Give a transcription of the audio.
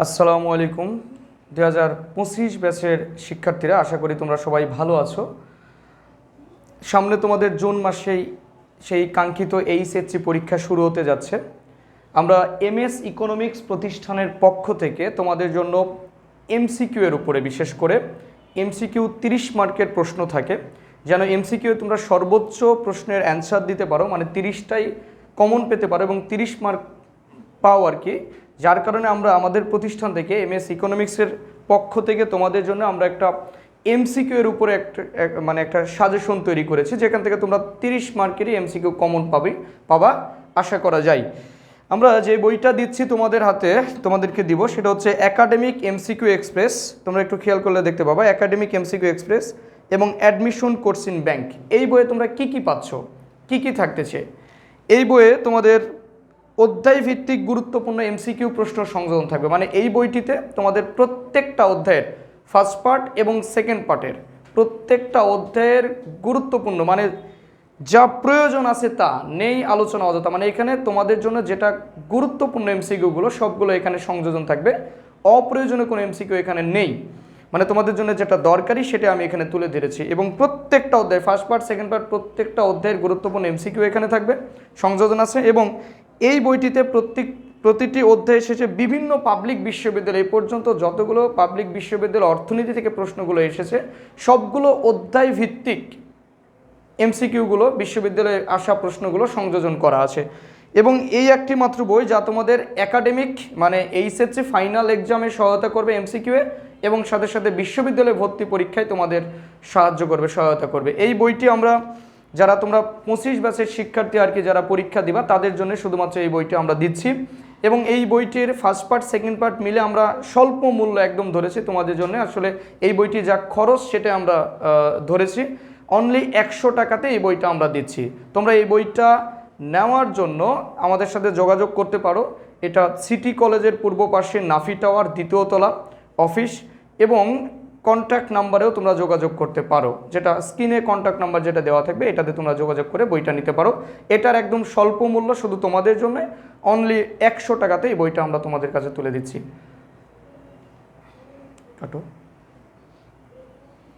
আসসালামু আলাইকুম। 2025 ব্যাচের শিক্ষার্থীরা, আশা করি তোমরা সবাই ভালো আছো। সামনে তোমাদের জুন মাসেই সেই কাঙ্ক্ষিত এইচএসসি পরীক্ষা শুরু হতে যাচ্ছে। আমরা এমএস ইকোনমিক্স প্রতিষ্ঠানের পক্ষ থেকে তোমাদের জন্য এমসিকিউ এর উপরে, বিশেষ করে এমসিকিউ 30 মার্কের প্রশ্ন থাকে, যেন এমসিকিউ তোমরা সর্বোচ্চ প্রশ্নের অ্যান্সার দিতে পারো, মানে 30টাই কমন পেতে পারো এবং 30 মার্ক পাও আর কি। যার কারণে আমরা আমাদের প্রতিষ্ঠান থেকে এমএস ইকোনমিক্সের পক্ষ থেকে তোমাদের জন্য আমরা একটা এমসিকিউ এর উপরে একটা সাজেশন তৈরি করেছি, যেখান থেকে তোমরা 30 মার্কেরই এমসিকিউ কমন পাবা আশা করা যায়। আমরা যে বইটা দিচ্ছি তোমাদের হাতে, তোমাদেরকে দিব, সেটা হচ্ছে একাডেমিক এমসিকিউ এক্সপ্রেস। তোমরা একটু খেয়াল করলে দেখতে পাবা একাডেমিক এমসিকিউ এক্সপ্রেস এবং অ্যাডমিশন কোর্স ইন ব্যাংক। এই বইয়ে তোমরা কি পাচ্ছ, কি থাকতেছে। এই বইয়ে তোমাদের অধ্যায় ভিত্তিক গুরুত্বপূর্ণ এমসিকিউ প্রশ্ন সংযোজন থাকবে। মানে এই বইটিতে তোমাদের প্রত্যেকটা অধ্যায়ের ফার্স্ট পার্ট এবং সেকেন্ড পার্টের প্রত্যেকটা অধ্যায়ের গুরুত্বপূর্ণ, মানে যা প্রয়োজন আছে তা নেই আলোচনা অযথা। মানে এখানে তোমাদের জন্য যেটা গুরুত্বপূর্ণ এমসিকিউগুলো সবগুলো এখানে সংযোজন থাকবে, অপ্রয়োজনীয় কোনো এমসিকিউ এখানে নেই। মানে তোমাদের জন্য যেটা দরকারি সেটা আমি এখানে তুলে ধরেছি। এবং প্রত্যেকটা অধ্যায়, ফার্স্ট পার্ট সেকেন্ড পার্ট, প্রত্যেকটা অধ্যায়ের গুরুত্বপূর্ণ এমসিকিউ এখানে থাকবে, সংযোজন আছে। এবং এই বইটিতে প্রতিটি অধ্যায় শেষে বিভিন্ন পাবলিক বিশ্ববিদ্যালয়, এই পর্যন্ত যতগুলো পাবলিক বিশ্ববিদ্যালয় অর্থনীতি থেকে প্রশ্নগুলো এসেছে সবগুলো অধ্যায় ভিত্তিক এমসিকিউগুলো, বিশ্ববিদ্যালয়ে আসা প্রশ্নগুলো সংযোজন করা আছে। এবং এই একটি মাত্র বই যা তোমাদের একাডেমিক মানে এইচএসসি ফাইনাল এক্সামে সহায়তা করবে এমসিকিউয়ে, এবং সাথে সাথে বিশ্ববিদ্যালয়ে ভর্তি পরীক্ষায় তোমাদের সহায়তা করবে। এই বইটি আমরা যারা তোমরা 25 ব্যাচের শিক্ষার্থী আর কি, যারা পরীক্ষা দিবা তাদের জন্য শুধুমাত্র এই বইটি আমরা দিচ্ছি। এবং এই বইটির ফার্স্ট পার্ট সেকেন্ড পার্ট মিলে আমরা স্বল্প মূল্য একদম ধরেছি তোমাদের জন্য। আসলে এই বইটি যা খরচ সেটা আমরা ধরেছি, অনলি 100 টাকাতে এই বইটা আমরা দিচ্ছি। তোমরা এই বইটা নেওয়ার জন্য আমাদের সাথে যোগাযোগ করতে পারো। এটা সিটি কলেজের পূর্ব পাশে নাফি টাওয়ার, 2য় তলা অফিস, এবং কন্ট্যাক্ট নাম্বারেও তোমরা যোগাযোগ করতে পারো, যেটা স্ক্রিনে কন্ট্যাক্ট নাম্বার যেটা দেওয়া থাকবে এটাতে তোমরা যোগাযোগ করে বইটা নিতে পারো। এটার একদম স্বল্প মূল্য শুধু তোমাদের জন্য, অনলি 100 টাকাতে এই বইটা আমরা তোমাদের কাছে তুলে দিচ্ছি। কাটো।